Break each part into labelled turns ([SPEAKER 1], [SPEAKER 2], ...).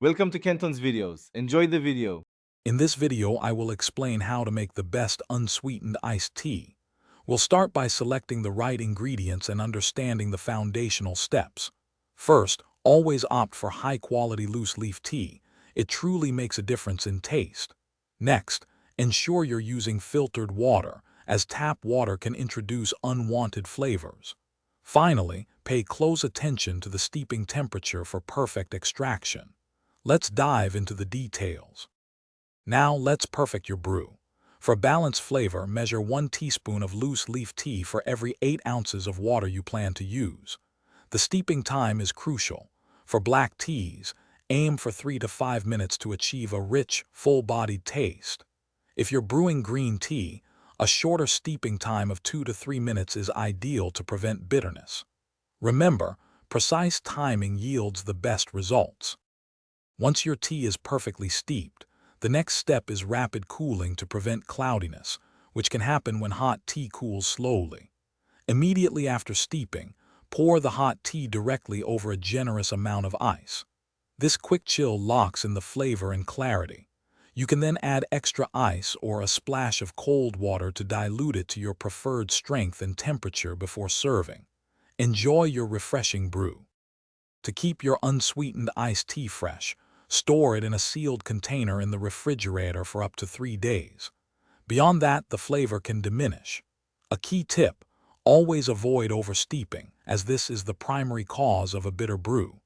[SPEAKER 1] Welcome to Kenton's videos. Enjoy the video.
[SPEAKER 2] In this video, I will explain how to make the best unsweetened iced tea. We'll start by selecting the right ingredients and understanding the foundational steps. First, always opt for high-quality loose-leaf tea. It truly makes a difference in taste. Next, ensure you're using filtered water, as tap water can introduce unwanted flavors. Finally, pay close attention to the steeping temperature for perfect extraction. Let's dive into the details. Now let's perfect your brew. For balanced flavor, measure 1 teaspoon of loose leaf tea for every 8 ounces of water you plan to use. The steeping time is crucial. For black teas, aim for 3 to 5 minutes to achieve a rich, full-bodied taste. If you're brewing green tea, a shorter steeping time of 2 to 3 minutes is ideal to prevent bitterness. Remember, precise timing yields the best results. Once your tea is perfectly steeped, the next step is rapid cooling to prevent cloudiness, which can happen when hot tea cools slowly. Immediately after steeping, pour the hot tea directly over a generous amount of ice. This quick chill locks in the flavor and clarity. You can then add extra ice or a splash of cold water to dilute it to your preferred strength and temperature before serving. Enjoy your refreshing brew. To keep your unsweetened iced tea fresh, store it in a sealed container in the refrigerator for up to 3 days. Beyond that, the flavor can diminish. A key tip: always avoid oversteeping, as this is the primary cause of a bitter brew.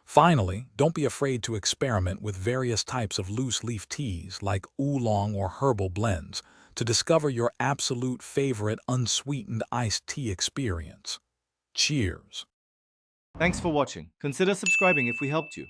[SPEAKER 2] Finally, don't be afraid to experiment with various types of loose-leaf teas like oolong or herbal blends to discover your absolute favorite unsweetened iced tea experience. Cheers!
[SPEAKER 1] Thanks for watching. Consider subscribing if we helped you.